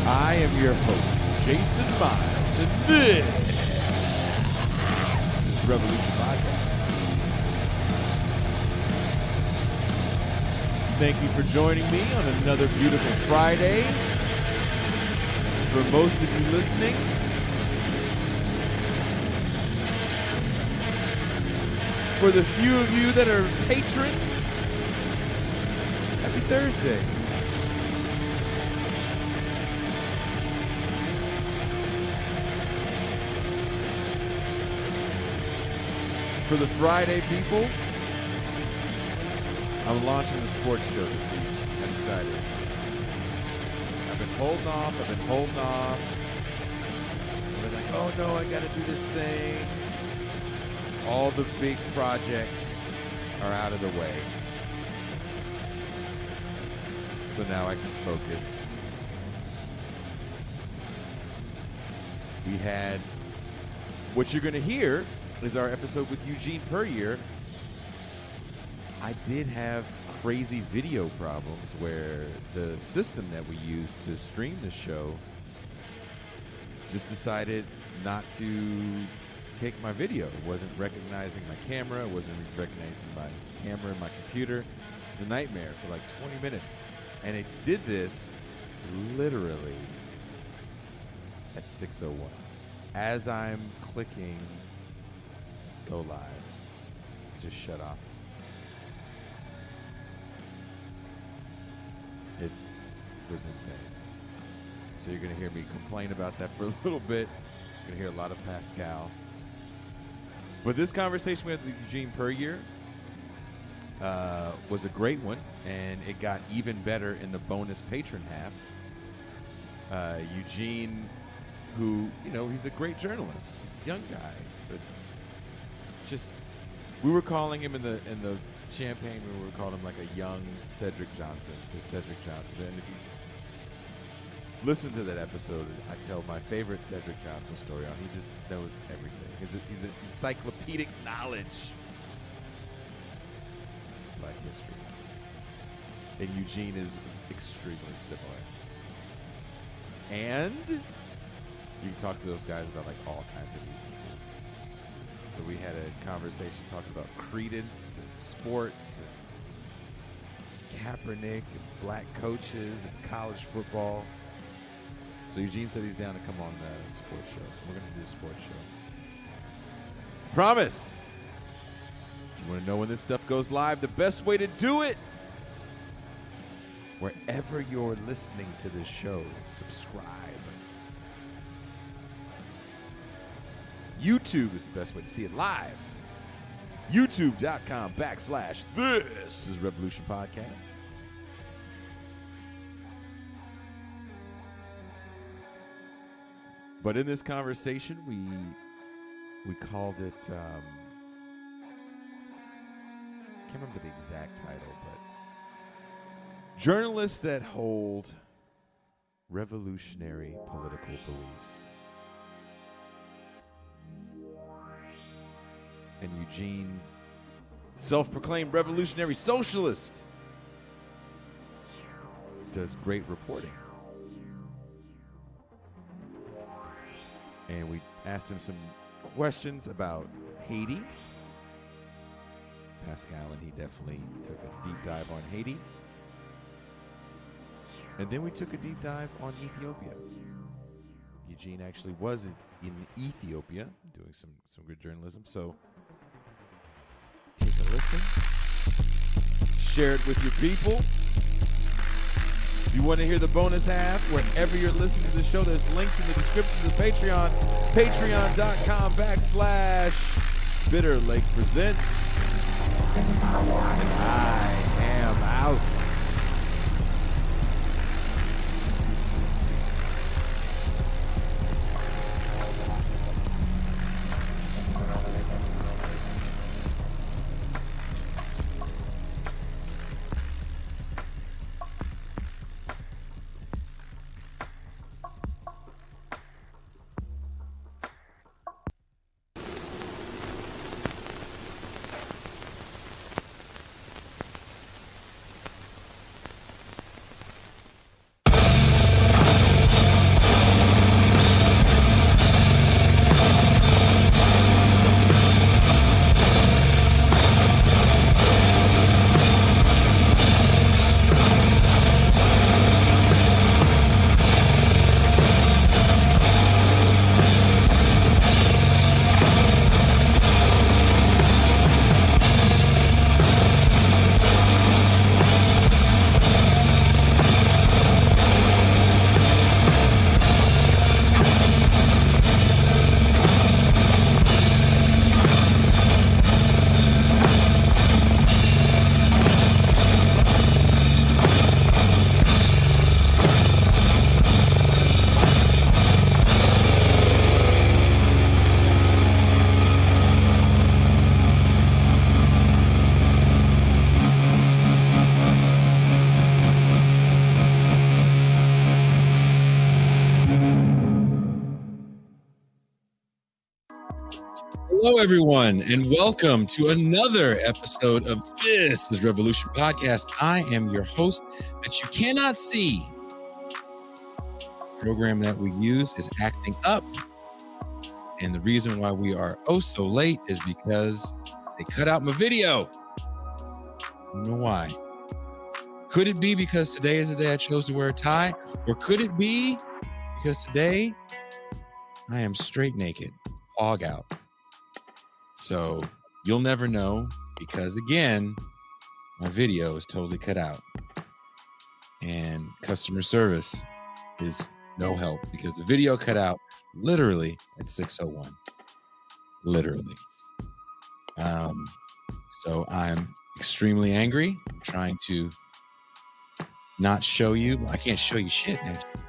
I am your host, Jason Miles, and this is Revolution Podcast. Thank you for joining me on another beautiful Friday. For most of you listening, for the few of you that are patrons, happy Thursday. For the Friday people, I'm launching a sports show this week. I'm excited. I've been holding off. I've been like, oh no, I gotta do this thing. All the big projects are out of the way. So now I can focus. We had, what you're gonna hear is our episode with Eugene Puryear. I did have crazy video problems where the system that we used to stream the show just decided not to take my video. It wasn't recognizing my camera. It wasn't recognizing my camera and my computer. It was a nightmare for like 20 minutes. And it did this literally at 6:01. As I'm clicking go live, it just shut off. It was insane. So you're going to hear me complain about that for a little bit. You're going to hear a lot of Pascal. But this conversation we had with Eugene Puryear was a great one, and it got even better in the bonus patron half. Eugene, who, you know, he's a great journalist, young guy, but just, we were calling him in the Champagne, we were calling him like a young Cedric Johnson, and if you listen to that episode, I tell my favorite Cedric Johnson story on. He just knows everything. He's an encyclopedic knowledge Black history. And Eugene is extremely similar. And you can talk to those guys about like all kinds of music too. So we had a conversation talking about credence and sports and Kaepernick and black coaches and college football. So Eugene said he's down to come on the sports show. So we're going to do a sports show. Promise. If you want to know when this stuff goes live, the best way to do it, wherever you're listening to this show, subscribe. YouTube is the best way to see it live. YouTube.com/This is Revolution Podcast. But in this conversation, we called it, can't remember the exact title, but journalists that hold revolutionary political beliefs. And Eugene, self-proclaimed revolutionary socialist, does great reporting. And we asked him some questions about Haiti. Pascal and he definitely took a deep dive on Haiti. And then we took a deep dive on Ethiopia. Eugene actually was in Ethiopia doing some good journalism. So take a listen. Share it with your people. If you want to hear the bonus half, wherever you're listening to the show, there's links in the description of Patreon. Patreon.com/Bitter Lake Presents. And I am out. Hello, everyone, and welcome to another episode of This is Revolution Podcast. I am your host that you cannot see. The program that we use is Acting Up. And the reason why we are so late is because they cut out my video. I don't know why. Could it be because today is the day I chose to wear a tie? Or could it be because today I am straight naked, hog out? So you'll never know because, again, my video is totally cut out. And customer service is no help because the video cut out literally at 6:01. Literally. So I'm extremely angry. I'm trying to not show you. I can't show you shit actually,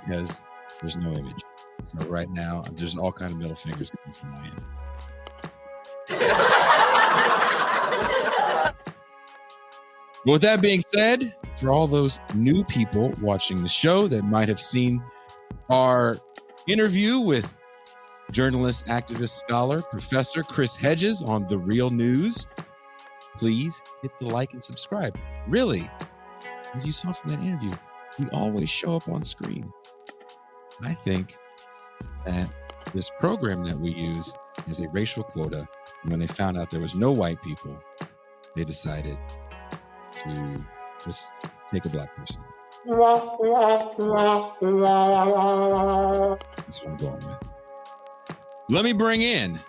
because there's no image. So right now, there's all kind of middle fingers coming from my end. But with that being said, for all those new people watching the show that might have seen our interview with journalist, activist, scholar, Professor Chris Hedges on The Real News, please hit the like and subscribe. Really, as you saw from that interview, we always show up on screen. I think that this program that we use is a racial quota. And when they found out there was no white people, they decided to just take a black person. That's what I'm going with. Let me bring in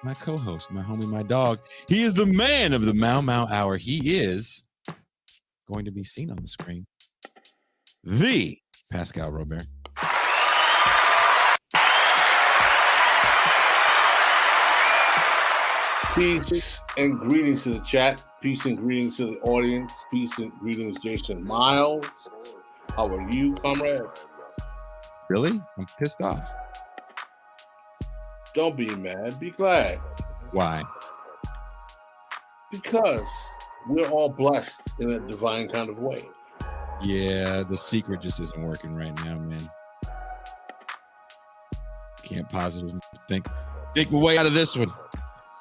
my co-host, my homie, my dog. He is the man of the Mau Mau Hour. He is going to be seen on the screen. The Pascal Robert. Peace and greetings to the chat. Peace and greetings to the audience. Peace and greetings, Jason Miles. How are you, comrade? Really? I'm pissed off. Don't be mad. Be glad. Why? Because we're all blessed in a divine kind of way. Yeah, the secret just isn't working right now, man. Can't positively think my way out of this one.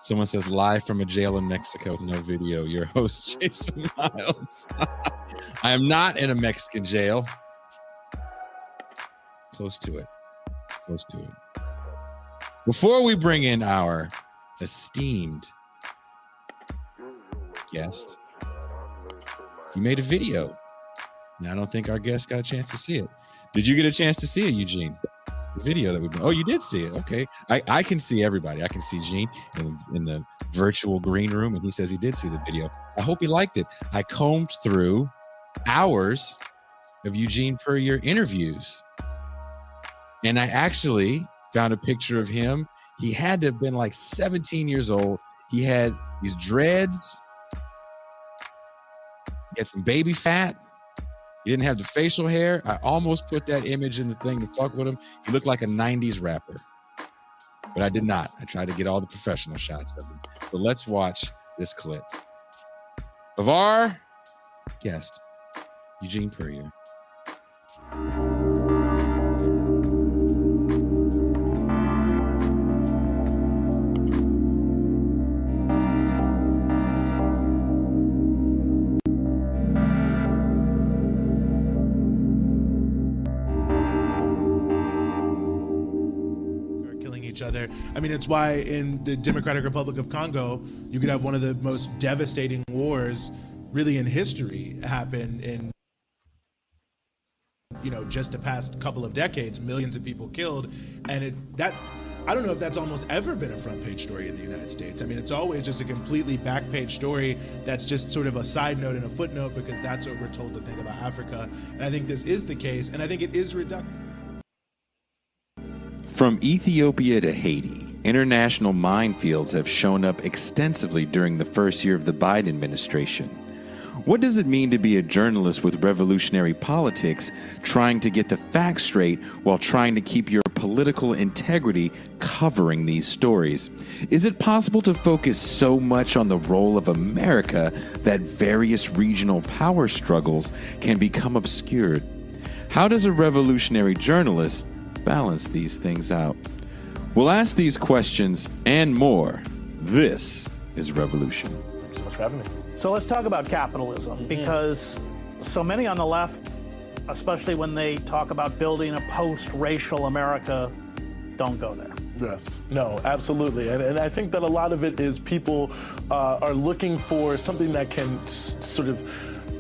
Someone says, live from a jail in Mexico with no video. Your host, Jason Miles. I am not in a Mexican jail. Close to it. Close to it. Before we bring in our esteemed guest, he made a video. And I don't think our guest got a chance to see it. Did you get a chance to see it, Eugene? The video that we've been, oh, you did see it. Okay. I can see everybody. I can see Gene in the virtual green room, and he says he did see the video. I hope he liked it. I combed through hours of Eugene Puryear interviews, and I actually found a picture of him. He had to have been like 17 years old. He had these dreads. He had some baby fat. He didn't have the facial hair. I almost put that image in the thing to fuck with him. He looked like a 90s rapper, but I did not. I tried to get all the professional shots of him. So let's watch this clip of our guest, Eugene Puryear. Other. I mean, it's why in the Democratic Republic of Congo, you could have one of the most devastating wars really in history happen in, just the past couple of decades, millions of people killed. And I don't know if that's almost ever been a front page story in the United States. I mean, it's always just a completely back page story that's just sort of a side note and a footnote because that's what we're told to think about Africa. And I think this is the case, and I think it is reductive. From Ethiopia to Haiti, international minefields have shown up extensively during the first year of the Biden administration. What does it mean to be a journalist with revolutionary politics, trying to get the facts straight while trying to keep your political integrity covering these stories? Is it possible to focus so much on the role of America that various regional power struggles can become obscured? How does a revolutionary journalist balance these things out? We'll ask these questions and more. This is Revolution. Thanks so much for having me. So let's talk about capitalism, because so many on the left, especially when they talk about building a post-racial America, don't go there. Yes, no, absolutely. And I think that a lot of it is people are looking for something that can sort of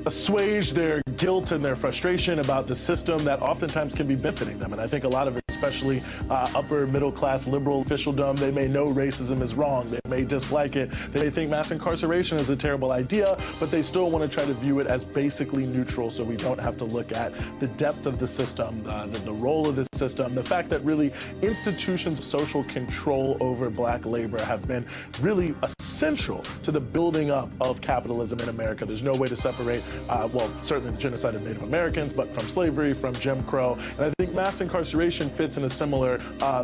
assuage their guilt and their frustration about the system that oftentimes can be benefiting them. And I think a lot of it, especially upper middle class liberal officialdom, they may know racism is wrong. They may dislike it. They may think mass incarceration is a terrible idea, but they still want to try to view it as basically neutral, so we don't have to look at the depth of the system, the role of the system, the fact that really institutions of social control over black labor have been really essential to the building up of capitalism in America. There's no way to separate, well, certainly the genocide of Native Americans, but from slavery, from Jim Crow. And I think mass incarceration fits in a similar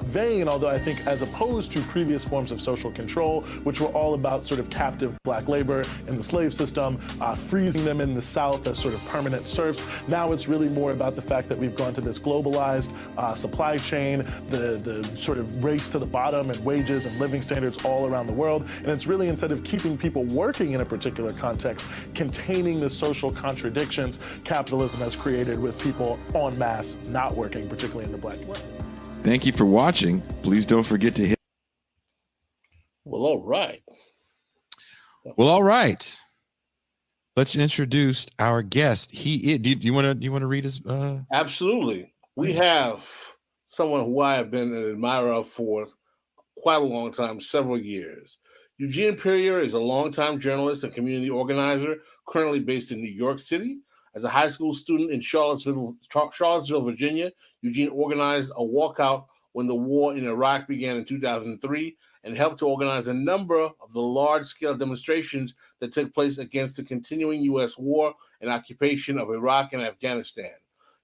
vein, although I think as opposed to previous forms of social control, which were all about sort of captive black labor in the slave system, freezing them in the South as sort of permanent serfs. Now it's really more about the fact that we've gone to this globalized supply chain, the sort of race to the bottom and wages and living standards all around the world. And it's really, instead of keeping people working in a particular context, containing the social contradictions capitalism has created with people en masse not working, particularly in the black community. Thank you for watching. Please don't forget to hit. Well, all right. Well, all right. Let's introduce our guest. Do you want to read his? Absolutely. We have someone who I have been an admirer of for quite a long time, several years. Eugene Puryear is a longtime journalist and community organizer, currently based in New York City. As a high school student in Charlottesville, Virginia, Eugene organized a walkout when the war in Iraq began in 2003 and helped to organize a number of the large-scale demonstrations that took place against the continuing U.S. war and occupation of Iraq and Afghanistan.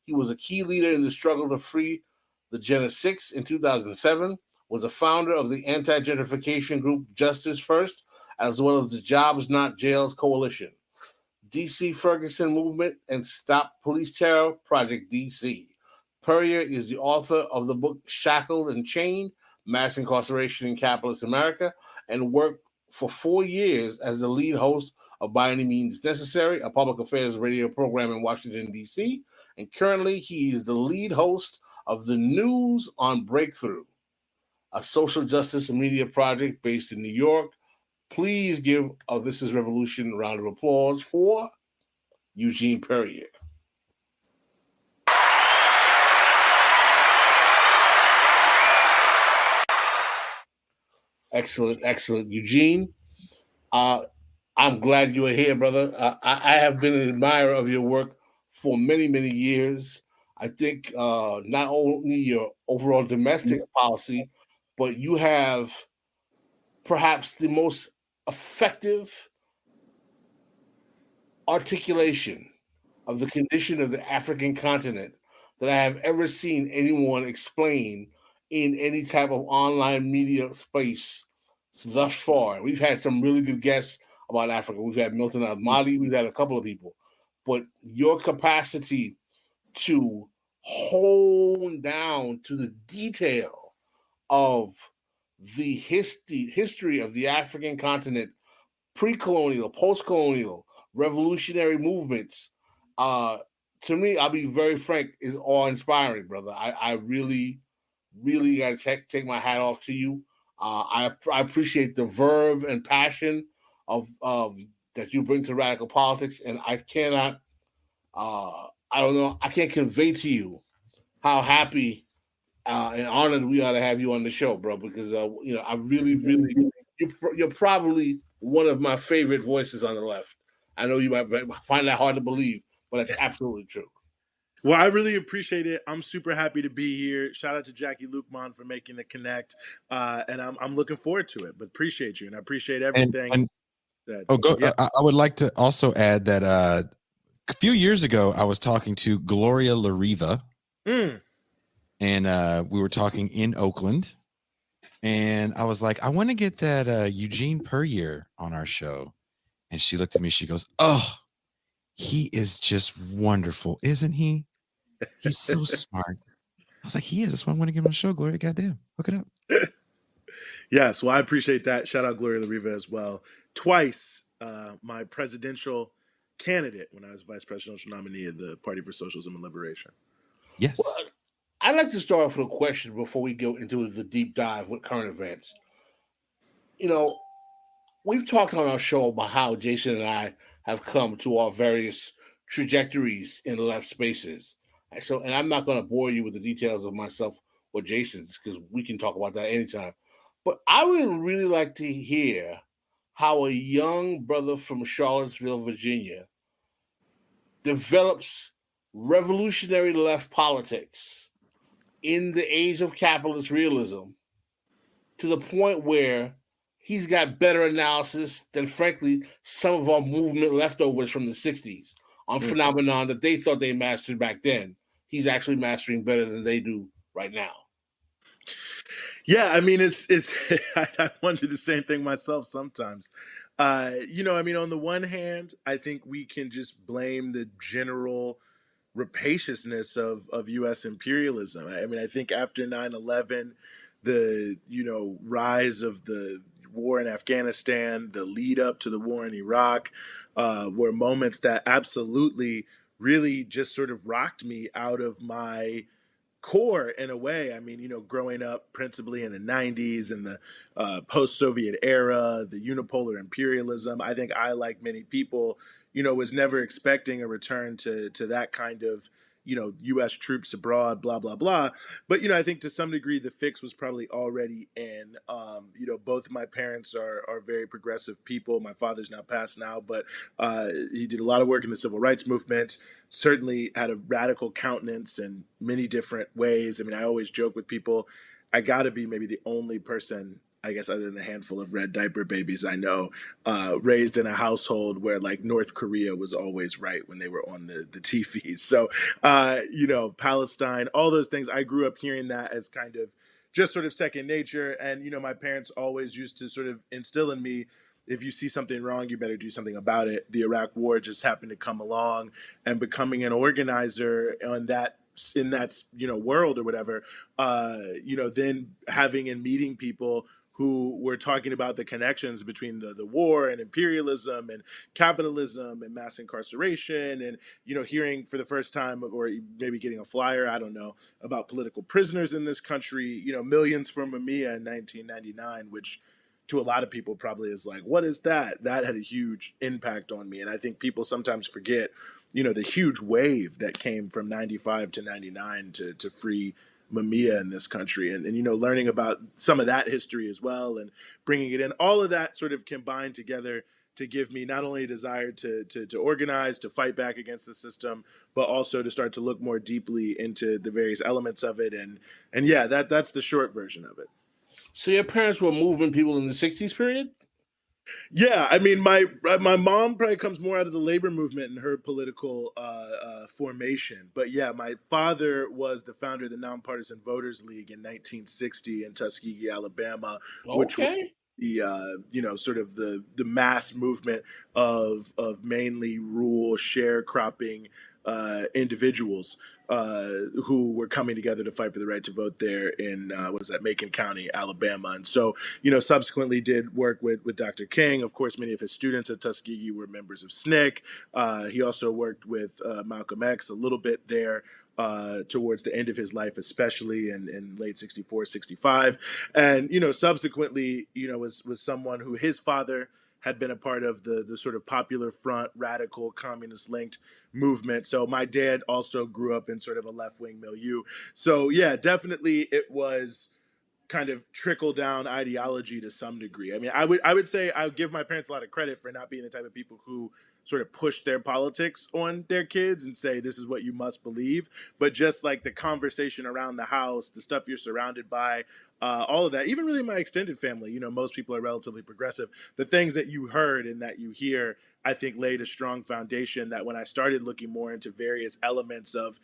He was a key leader in the struggle to free the Jena Six in 2007, was a founder of the anti-gentrification group Justice First, as well as the Jobs Not Jails Coalition, D.C. Ferguson Movement, and Stop Police Terror, Project-D.C. Puryear is the author of the book Shackled and Chained, Mass Incarceration in Capitalist America, and worked for 4 years as the lead host of By Any Means Necessary, a public affairs radio program in Washington, D.C. And currently he is the lead host of The News on Breakthrough, a social justice and media project based in New York. Please give This is Revolution a round of applause for Eugene Puryear. Excellent, excellent. Eugene, I'm glad you are here, brother. I have been an admirer of your work for many, many years. I think not only your overall domestic policy, but you have perhaps the most effective articulation of the condition of the African continent that I have ever seen anyone explain in any type of online media space thus far. We've had some really good guests about Africa. We've had Milton Ahmadi, we've had a couple of people, but your capacity to hone down to the detail of the history of the African continent, pre-colonial, post-colonial, revolutionary movements, to me, I'll be very frank, is awe-inspiring, brother. I really, really got to take my hat off to you. I appreciate the verve and passion of that you bring to radical politics, and I cannot, I can't convey to you how happy and honored we are to have you on the show, bro. Because I really, really, you're probably one of my favorite voices on the left. I know you might find that hard to believe, but it's absolutely true. Well, I really appreciate it. I'm super happy to be here. Shout out to Jackie Lukman for making the connect, and I'm looking forward to it. But appreciate you, and I appreciate everything. I would like to also add that a few years ago I was talking to Gloria LaRiva, and we were talking in Oakland, and I was like, I want to get that Eugene Puryear on our show, and she looked at me. She goes, "Oh, he is just wonderful, isn't he? He's so smart." I was like, "He is. That's why I want to give him a show, Gloria. Goddamn, hook it up." Yes, well, I appreciate that. Shout out Gloria LaRiva as well. Twice, my presidential candidate when I was vice presidential nominee of the Party for Socialism and Liberation. Yes. Well, I'd like to start off with a question before we go into the deep dive with current events. We've talked on our show about how Jason and I have come to our various trajectories in the left spaces. And I'm not going to bore you with the details of myself or Jason's because we can talk about that anytime. But I would really like to hear how a young brother from Charlottesville, Virginia, develops revolutionary left politics in the age of capitalist realism to the point where he's got better analysis than, frankly, some of our movement leftovers from the 60s on phenomenon that they thought they mastered back then. He's actually mastering better than they do right now. Yeah, I mean, it's I wonder the same thing myself sometimes. On the one hand, I think we can just blame the general rapaciousness of U.S. imperialism. I mean, I think after 9/11, the rise of the war in Afghanistan, the lead up to the war in Iraq, were moments that absolutely really just sort of rocked me out of my core in a way. I mean, growing up principally in the 90s and the post-Soviet era, the unipolar imperialism, I think I, like many people, was never expecting a return to that kind of, U.S. troops abroad, blah, blah, blah. But, I think to some degree the fix was probably already in. Both of my parents are very progressive people. My father's now passed now, but he did a lot of work in the civil rights movement, certainly had a radical countenance in many different ways. I mean, I always joke with people, I got to be maybe the only person, I guess, other than a handful of red diaper babies I know, raised in a household where like North Korea was always right when they were on the TVs. So, Palestine, all those things, I grew up hearing that as kind of just sort of second nature. And, my parents always used to sort of instill in me, if you see something wrong, you better do something about it. The Iraq War just happened to come along, and becoming an organizer in that world or whatever, then having and meeting people who were talking about the connections between the war and imperialism and capitalism and mass incarceration, and hearing for the first time, or maybe getting a flyer, I don't know, about political prisoners in this country, millions from Mamiya in 1999, which to a lot of people probably is like, what is that? That had a huge impact on me. And I think people sometimes forget, the huge wave that came from 95 to 99 to free Mamiya in this country, and learning about some of that history as well and bringing it in. All of that sort of combined together to give me not only a desire to organize, to fight back against the system, but also to start to look more deeply into the various elements of it. And yeah, that's the short version of it. So your parents were movement people in the 60s period? Yeah, I mean, my mom probably comes more out of the labor movement in her political formation. But yeah, my father was the founder of the Nonpartisan Voters League in 1960 in Tuskegee, Alabama, which was the sort of the mass movement of mainly rural sharecropping individuals who were coming together to fight for the right to vote there in Macon County, Alabama. And so, subsequently did work with Dr. King. Of course, many of his students at Tuskegee were members of SNCC. He also worked with Malcolm X a little bit there towards the end of his life, especially in late 64, 65. And, subsequently, was someone who his father had been a part of the sort of Popular Front, radical, communist-linked movement. So my dad also grew up in sort of a left-wing milieu. So yeah, definitely it was kind of trickle down ideology to some degree. I mean, I would say I would give my parents a lot of credit for not being the type of people who sort of push their politics on their kids and say, this is what you must believe. But just like the conversation around the house, the stuff you're surrounded by, all of that, even really my extended family, most people are relatively progressive. The things that you heard and that you hear, I think laid a strong foundation that when I started looking more into various elements of,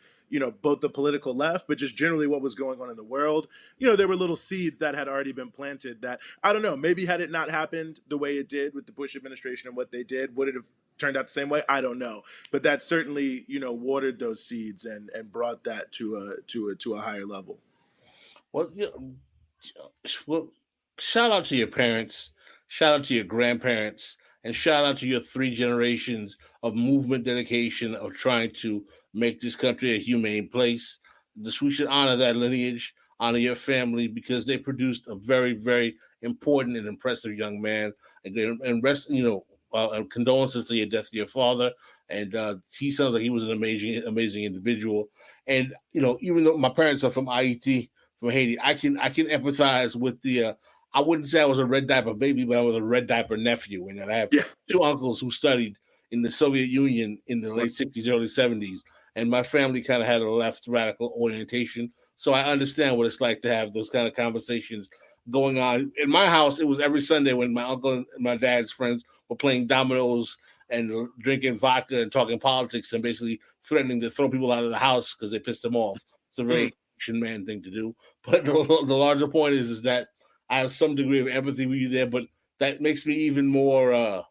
both the political left, but just generally what was going on in the world, there were little seeds that had already been planted that, I don't know, maybe had it not happened the way it did with the Bush administration and what they did, would it have turned out the same way? I don't know. But that certainly, watered those seeds and brought that to a higher level. Well, shout out to your parents, shout out to your grandparents, and shout out to your 3 generations of movement dedication of trying to make this country a humane place. We should honor that lineage, honor your family, because they produced a very, very important and impressive young man. And rest, and condolences to your death to your father. And he sounds like he was an amazing, amazing individual. And even though my parents are from Haiti, from Haiti, I can empathize with the. I wouldn't say I was a red diaper baby, but I was a red diaper nephew. And I have 2 uncles who studied in the Soviet Union in the late 60s, early 70s. And my family kind of had a left radical orientation. So I understand what it's like to have those kind of conversations going on. In my house, it was every Sunday when my uncle and my dad's friends were playing dominoes and drinking vodka and talking politics and basically threatening to throw people out of the house because they pissed them off. It's a very Asian man thing to do. But the larger point is that I have some degree of empathy with you there, but that makes me even more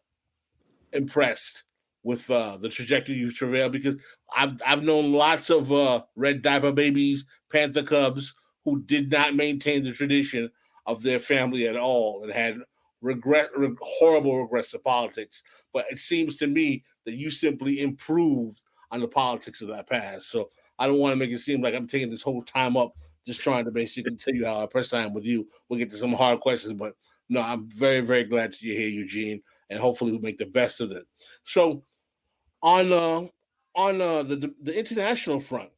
impressed with the trajectory you've travailed, because I've known lots of red diaper babies, Panther Cubs, who did not maintain the tradition of their family at all and had horrible regrets to politics. But it seems to me that you simply improved on the politics of that past. So I don't want to make it seem like I'm taking this whole time up just trying to basically tell you how impressed I am with you. We'll get to some hard questions, but no, I'm very, very glad that you're here, Eugene, and hopefully we'll make the best of it. So on the international front,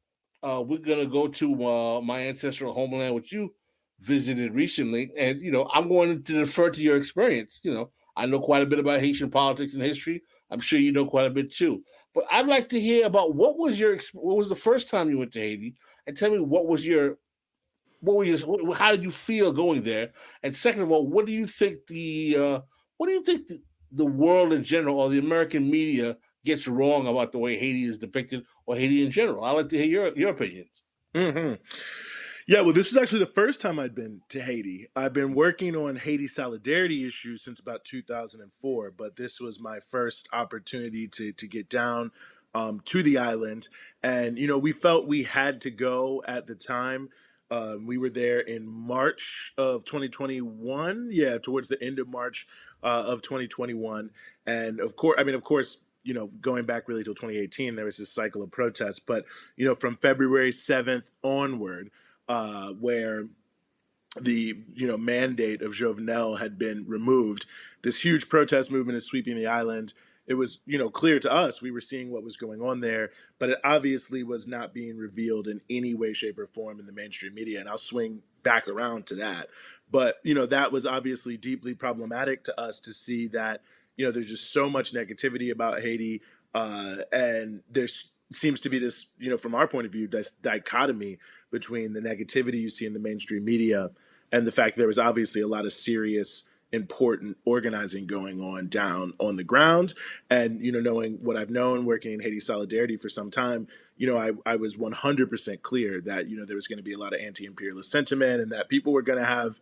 we're gonna go to my ancestral homeland, which you visited recently, and I'm going to defer to your experience. I know quite a bit about Haitian politics and history. I'm sure you know quite a bit too. But I'd like to hear about what was the first time you went to Haiti, and tell me how did you feel going there? And second of all, what do you think the world in general or the American media gets wrong about the way Haiti is depicted, or Haiti in general? I'd like to hear your opinions. Mm-hmm. Yeah, well, this was actually the first time I'd been to Haiti. I've been working on Haiti solidarity issues since about 2004, but this was my first opportunity to get down to the island. And, we felt we had to go at the time. We were there in March of 2021. Yeah, towards the end of March of 2021. And of course, going back really till 2018, there was this cycle of protests. But, from February 7th onward, where the mandate of Jovenel had been removed, this huge protest movement is sweeping the island. It was clear to us, we were seeing what was going on there, but it obviously was not being revealed in any way, shape, or form in the mainstream media. And I'll swing back around to that. But that was obviously deeply problematic to us to see that there's just so much negativity about Haiti, and there's seems to be this, from our point of view, this dichotomy between the negativity you see in the mainstream media and the fact that there was obviously a lot of serious, important organizing going on down on the ground. And, knowing what I've known working in Haiti Solidarity for some time, I was 100% clear that, there was going to be a lot of anti-imperialist sentiment and that people were going to have,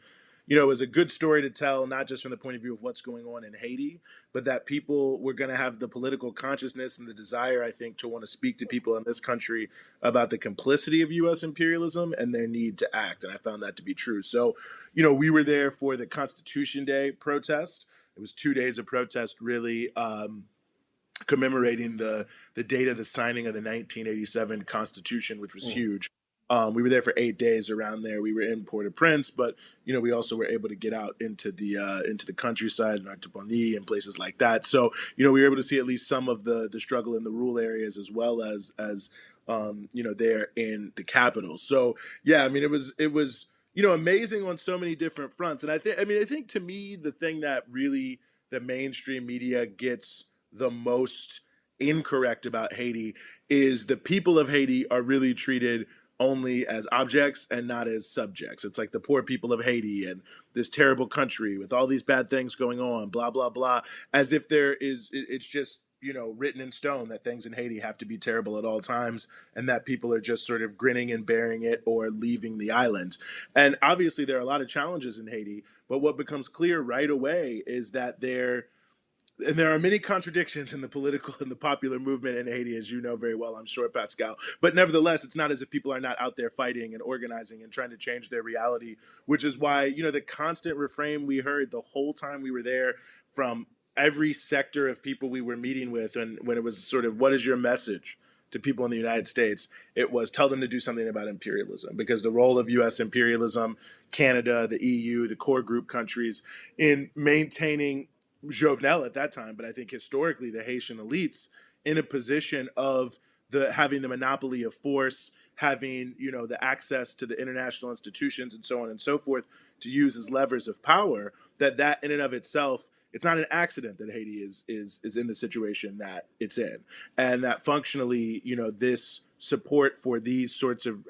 it was a good story to tell, not just from the point of view of what's going on in Haiti, but that people were going to have the political consciousness and the desire, I think, to want to speak to people in this country about the complicity of U.S. imperialism and their need to act. And I found that to be true. So, we were there for the Constitution Day protest. It was 2 days of protest, really commemorating the date of the signing of the 1987 Constitution, which was huge. We were there for 8 days around there. We were in Port-au-Prince, but we also were able to get out into the countryside and Artibonite and places like that. So we were able to see at least some of the struggle in the rural areas as well as there in the capital. So yeah, it was amazing on so many different fronts. And I think to me the thing that really the mainstream media gets the most incorrect about Haiti is the people of Haiti are really treated only as objects and not as subjects. It's like the poor people of Haiti and this terrible country with all these bad things going on, blah, blah, blah, as if it's just, written in stone that things in Haiti have to be terrible at all times and that people are just sort of grinning and bearing it or leaving the island. And obviously there are a lot of challenges in Haiti, but what becomes clear right away is that there And there are many contradictions in the political and the popular movement in Haiti, as you know very well, I'm sure, Pascal. But nevertheless, it's not as if people are not out there fighting and organizing and trying to change their reality, which is why, the constant refrain we heard the whole time we were there from every sector of people we were meeting with, and when it was sort of, what is your message to people in the United States, it was tell them to do something about imperialism, because the role of U.S. imperialism, Canada, the EU, the core group countries in maintaining Jovenel at that time, but I think historically the Haitian elites in a position of having the monopoly of force, having the access to the international institutions and so on and so forth to use as levers of power, that in and of itself, it's not an accident that Haiti is in the situation that it's in, and that functionally, this support for these sorts of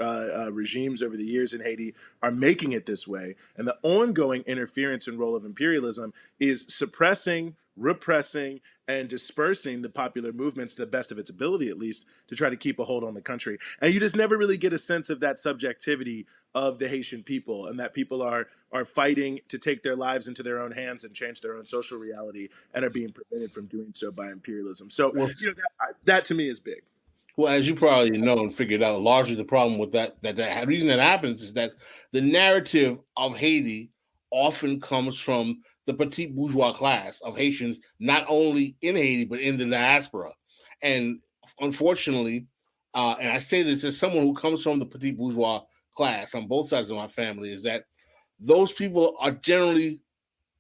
regimes over the years in Haiti are making it this way. And the ongoing interference and role of imperialism is suppressing, repressing, and dispersing the popular movements to the best of its ability, at least, to try to keep a hold on the country. And you just never really get a sense of that subjectivity of the Haitian people, and that people are fighting to take their lives into their own hands and change their own social reality, and are being prevented from doing so by imperialism. So that to me is big. Well, as you probably know and figured out, largely the problem with that reason that happens is that the narrative of Haiti often comes from the petite bourgeois class of Haitians, not only in Haiti, but in the diaspora. And unfortunately, and I say this as someone who comes from the petite bourgeois class on both sides of my family, is that those people are generally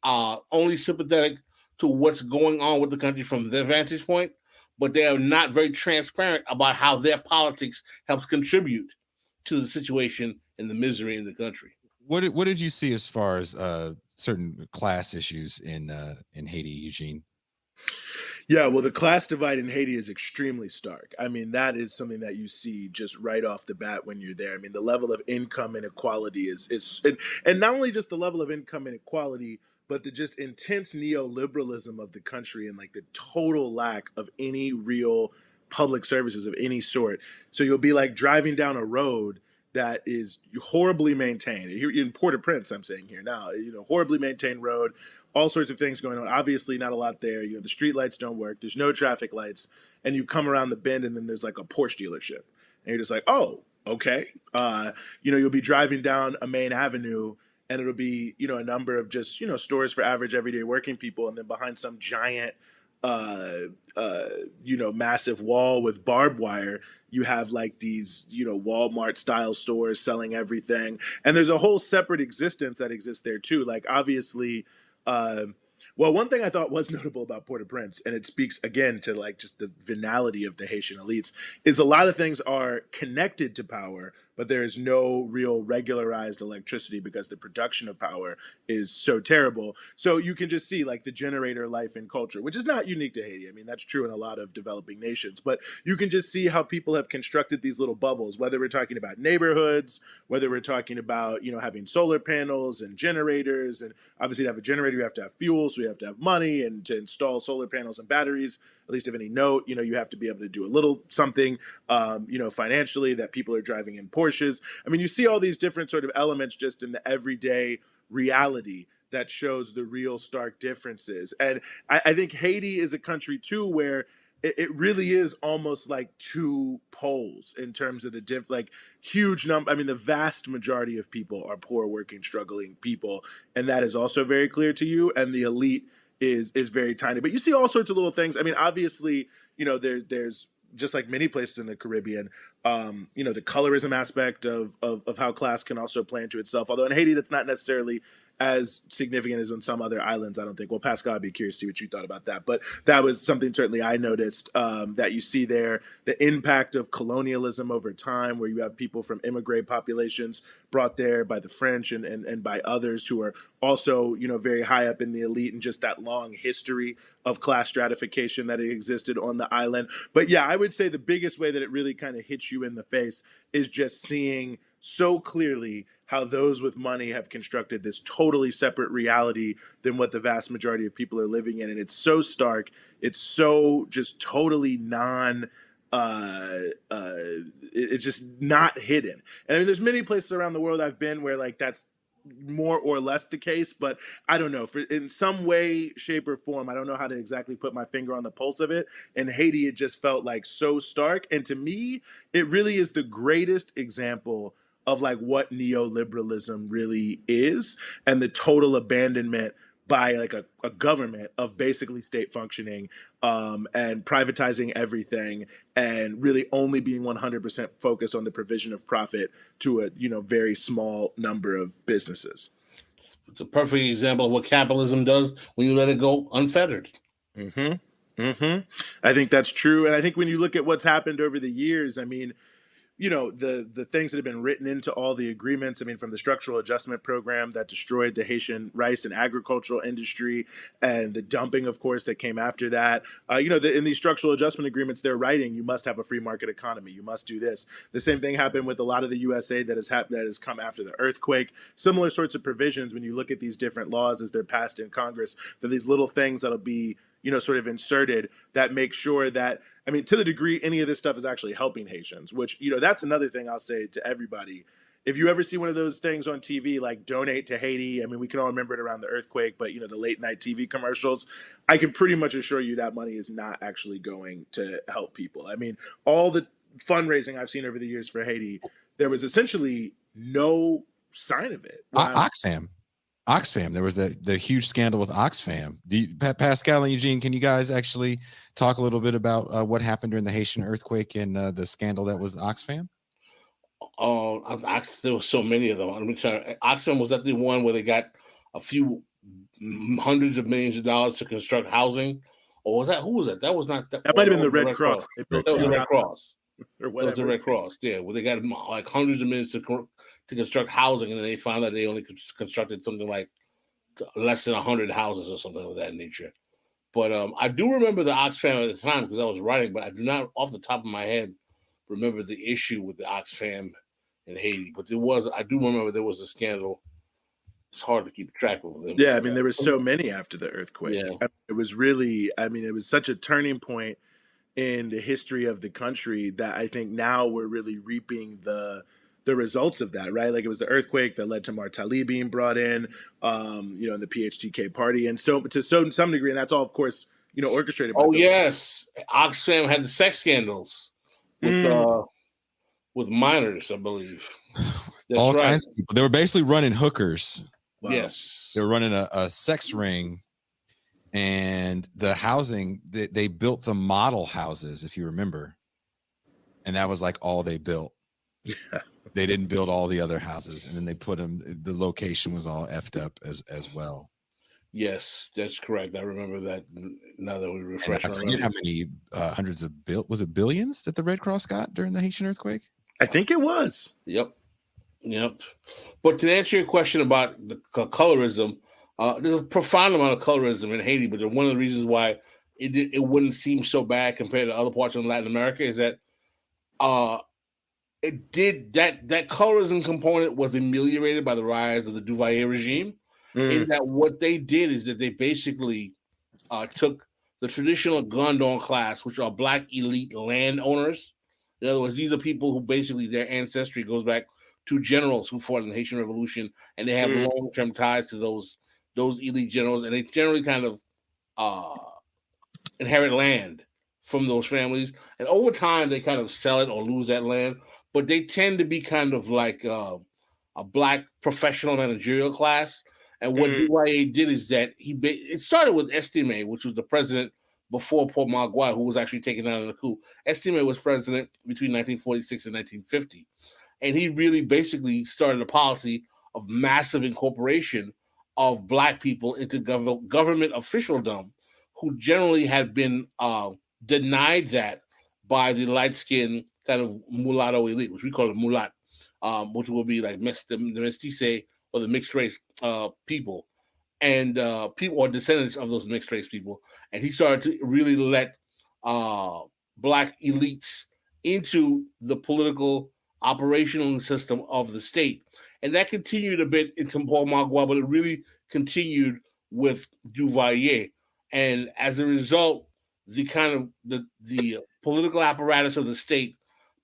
only sympathetic to what's going on with the country from their vantage point, but they are not very transparent about how their politics helps contribute to the situation and the misery in the country. What did you see as far as certain class issues in Haiti, Eugene? Yeah, well, the class divide in Haiti is extremely stark. I mean, that is something that you see just right off the bat when you're there. I mean, the level of income inequality is and not only just the level of income inequality, but the just intense neoliberalism of the country, and like the total lack of any real public services of any sort. So you'll be like driving down a road that is horribly maintained. In Port-au-Prince, I'm saying here now, horribly maintained road, all sorts of things going on. Obviously not a lot there. The street lights don't work. There's no traffic lights. And you come around the bend and then there's like a Porsche dealership. And you're just like, oh, okay. You'll be driving down a main avenue and it'll be, a number of just, stores for average everyday working people. And then behind some giant, massive wall with barbed wire, you have like these, Walmart style stores selling everything. And there's a whole separate existence that exists there too. Like obviously, one thing I thought was notable about Port-au-Prince, and it speaks again to like just the venality of the Haitian elites, is a lot of things are connected to power, but there is no real regularized electricity because the production of power is so terrible. So you can just see like the generator life and culture, which is not unique to Haiti. I mean, that's true in a lot of developing nations, but you can just see how people have constructed these little bubbles, whether we're talking about neighborhoods, whether we're talking about, having solar panels and generators. And obviously to have a generator, you have to have fuel, so you have to have money, and to install solar panels and batteries, at least of any note, you have to be able to do a little something, financially, that people are driving in Porsches. I mean, you see all these different sort of elements just in the everyday reality that shows the real stark differences. And I think Haiti is a country too where it really is almost like two poles in terms of the huge number. I mean, the vast majority of people are poor, working, struggling people. And that is also very clear to you. And the elite is very tiny, but you see all sorts of little things. I mean, obviously, there's just like many places in the Caribbean, the colorism aspect of how class can also play into itself. Although in Haiti, that's not necessarily as significant as on some other islands, I don't think. Well, Pascal, I'd be curious to see what you thought about that. But that was something certainly I noticed, that you see there, the impact of colonialism over time, where you have people from immigrant populations brought there by the French and by others who are also, very high up in the elite, and just that long history of class stratification that existed on the island. But yeah, I would say the biggest way that it really kind of hits you in the face is just seeing so clearly how those with money have constructed this totally separate reality than what the vast majority of people are living in. And it's so stark. It's so just totally it's just not hidden. And I mean, there's many places around the world I've been where like that's more or less the case, but I don't know. In some way, shape, or form, I don't know how to exactly put my finger on the pulse of it. In Haiti, it just felt like so stark. And to me, it really is the greatest example of like what neoliberalism really is, and the total abandonment by like a government of basically state functioning, and privatizing everything, and really only being 100% focused on the provision of profit to a very small number of businesses. It's a perfect example of what capitalism does when you let it go unfettered. I think that's true. And I think when you look at what's happened over the years, I mean, the things that have been written into all the agreements, I mean, from the structural adjustment program that destroyed the Haitian rice and agricultural industry, and the dumping, of course, that came after that. In these structural adjustment agreements, they're writing, you must have a free market economy. You must do this. The same thing happened with a lot of the USA that has come after the earthquake. Similar sorts of provisions, when you look at these different laws as they're passed in Congress, that these little things that'll be sort of inserted that make sure that, I mean, to the degree any of this stuff is actually helping Haitians, which, that's another thing I'll say to everybody. If you ever see one of those things on TV, like donate to Haiti, I mean, we can all remember it around the earthquake, but, the late night TV commercials, I can pretty much assure you that money is not actually going to help people. I mean, all the fundraising I've seen over the years for Haiti, there was essentially no sign of it. Oxfam. There was the huge scandal with Oxfam. Pascal and Eugene, can you guys actually talk a little bit about what happened during the Haitian earthquake and the scandal that was Oxfam? There were so many of them. Let me tell you, Oxfam was that the one where they got a few hundreds of millions of dollars to construct housing, or was that who was that? That was not that. That might have been the Red Cross. That was the Red Cross. Or whatever. That was the Red Cross. Yeah, where they got like hundreds of millions to construct housing, and then they found out they only constructed something like less than 100 houses or something of that nature. But I do remember the Oxfam at the time because I was writing, but I do not, off the top of my head, remember the issue with the Oxfam in Haiti. But I do remember there was a scandal. It's hard to keep track of them. Yeah, I mean, there were so many after the earthquake. Yeah. It was really, it was such a turning point in the history of the country that I think now we're really reaping the results of that, right? Like, it was the earthquake that led to Martali being brought in, and the PHTK party. And so to some degree, and that's all, of course, orchestrated by yes. Oxfam had the sex scandals with minors, I believe. That's all right. kinds of people. They were basically running hookers. Wow. Yes. They were running a sex ring, and the housing, they built the model houses, if you remember. And that was like all they built. Yeah. They didn't build all the other houses, and then they put them. The location was all effed up as well. Yes, that's correct. I remember that. Now that we refresh, I forget how many hundreds of was it billions that the Red Cross got during the Haitian earthquake? I think it was. Yep. But to answer your question about the colorism, there's a profound amount of colorism in Haiti. But one of the reasons why it wouldn't seem so bad compared to other parts of Latin America is that it did that colorism component was ameliorated by the rise of the Duvalier regime. In that what they did is that they basically took the traditional Gondon class, which are Black elite landowners. In other words, these are people who basically their ancestry goes back to generals who fought in the Haitian Revolution, and they have long-term ties to those elite generals, and they generally kind of inherit land from those families. And over time, they kind of sell it or lose that land, but they tend to be kind of like a Black professional managerial class. And what Duvalier did is that it started with Estime, which was the president before Paul Magua, who was actually taken out in the coup. Estime was president between 1946 and 1950. And he really basically started a policy of massive incorporation of Black people into government officialdom, who generally had been denied that by the light-skinned kind of mulatto elite, which we call it mulat, which will be like the mestize, or the mixed race people, and people or descendants of those mixed race people. And he started to really let Black elites into the political operational system of the state. And that continued a bit into Paul Magua, but it really continued with Duvalier. And as a result, the political apparatus of the state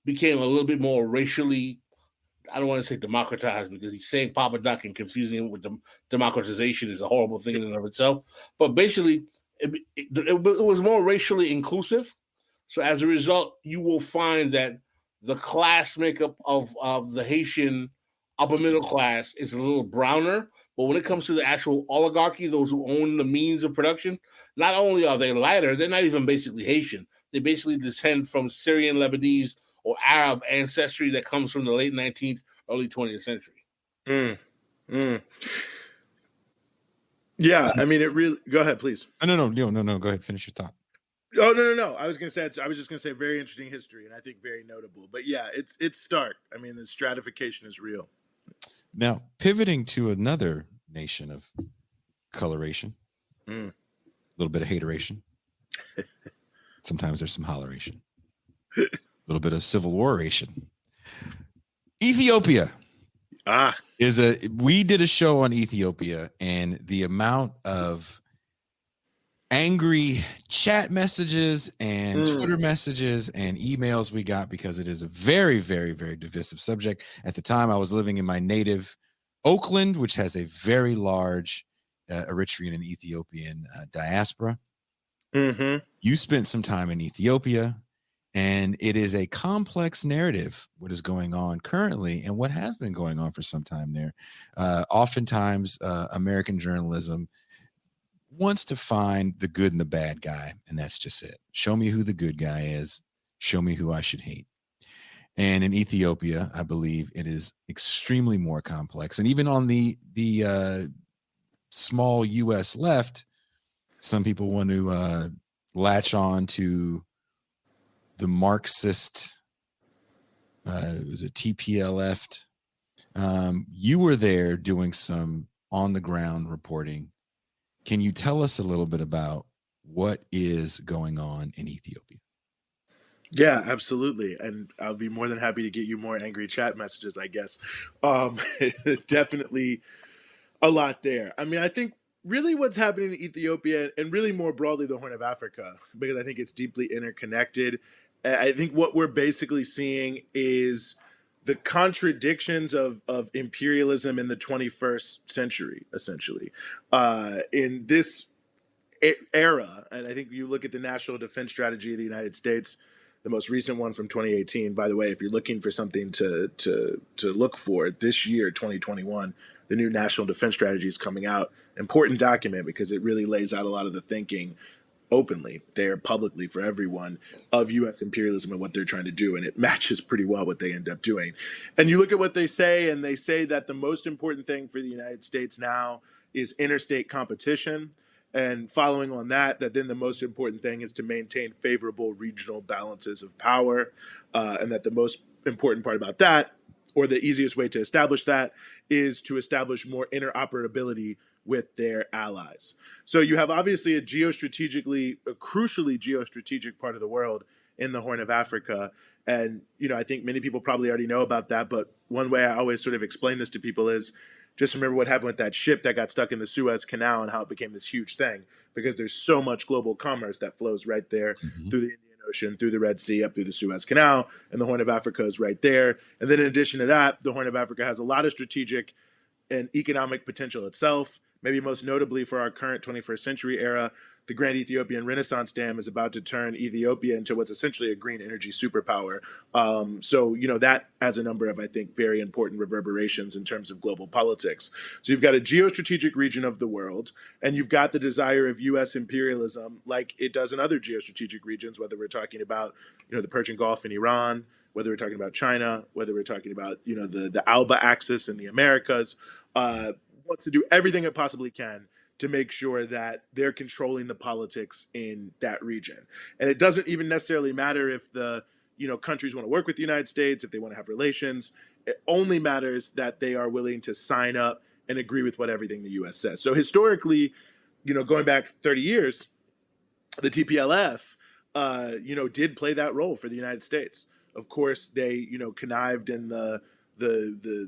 became a little bit more racially I don't want to say democratized because he's saying Papa Doc and confusing him with democratization is a horrible thing in and of itself. But basically, it was more racially inclusive. So as a result, you will find that the class makeup of the Haitian upper middle class is a little browner. But when it comes to the actual oligarchy, those who own the means of production, not only are they lighter, they're not even basically Haitian. They basically descend from Syrian, Lebanese, or Arab ancestry that comes from the late 19th, early 20th century. Yeah, I mean, it really. Go ahead, please. No. Go ahead. Finish your thought. Oh no. I was just gonna say very interesting history, and I think very notable. But yeah, it's stark. I mean, the stratification is real. Now, pivoting to another nation of coloration, a little bit of hateration. Sometimes there's some holleration. A little bit of civil waration. Ethiopia we did a show on Ethiopia, and the amount of angry chat messages and Twitter messages and emails we got, because it is a very, very, very divisive subject. At the time, I was living in my native Oakland, which has a very large Eritrean and Ethiopian diaspora. You spent some time in Ethiopia, and it is a complex narrative, what is going on currently and what has been going on for some time there. Oftentimes, American journalism wants to find the good and the bad guy, and that's just it. Show me who the good guy is. Show me who I should hate. And in Ethiopia, I believe it is extremely more complex. And even on the small U.S. left, some people want to latch on to the Marxist, was it TPLF? You were there doing some on-the-ground reporting. Can you tell us a little bit about what is going on in Ethiopia? Yeah, absolutely. And I'll be more than happy to get you more angry chat messages, I guess. There's definitely a lot there. I mean, I think really what's happening in Ethiopia, and really more broadly the Horn of Africa, because I think it's deeply interconnected. I think what we're basically seeing is the contradictions of imperialism in the 21st century, essentially. In this era, and I think you look at the National Defense Strategy of the United States, the most recent one from 2018. By the way, if you're looking for something to look for this year, 2021, the new National Defense Strategy is coming out. Important document because it really lays out a lot of the thinking openly there publicly for everyone of U.S. imperialism and what they're trying to do. And it matches pretty well what they end up doing. And you look at what they say, and they say that the most important thing for the United States now is interstate competition. And following on that then the most important thing is to maintain favorable regional balances of power. And that the most important part about that, or the easiest way to establish that, is to establish more interoperability with their allies. So you have obviously a crucially geostrategic part of the world in the Horn of Africa. And, I think many people probably already know about that. But one way I always sort of explain this to people is just remember what happened with that ship that got stuck in the Suez Canal and how it became this huge thing, because there's so much global commerce that flows right there through the Indian Ocean, through the Red Sea, up through the Suez Canal, and the Horn of Africa is right there. And then in addition to that, the Horn of Africa has a lot of strategic and economic potential itself. Maybe most notably for our current 21st century era, the Grand Ethiopian Renaissance Dam is about to turn Ethiopia into what's essentially a green energy superpower. So that has a number of, I think, very important reverberations in terms of global politics. So you've got a geostrategic region of the world, and you've got the desire of U.S. imperialism like it does in other geostrategic regions, whether we're talking about, the Persian Gulf in Iran, whether we're talking about China, whether we're talking about, the Alba axis in the Americas, wants to do everything it possibly can to make sure that they're controlling the politics in that region. And it doesn't even necessarily matter if the countries want to work with the United States, if they want to have relations. It only matters that they are willing to sign up and agree with what everything the U.S. says. So historically, going back 30 years, the TPLF, did play that role for the United States. Of course, they, connived in the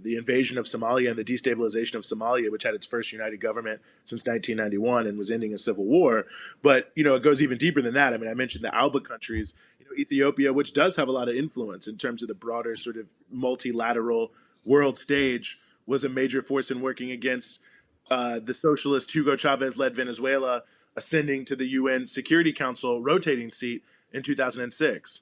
invasion of Somalia and the destabilization of Somalia, which had its first united government since 1991 and was ending a civil war. But, it goes even deeper than that. I mean, I mentioned the Alba countries, Ethiopia, which does have a lot of influence in terms of the broader sort of multilateral world stage was a major force in working against the socialist Hugo Chavez-led Venezuela ascending to the UN Security Council rotating seat in 2006.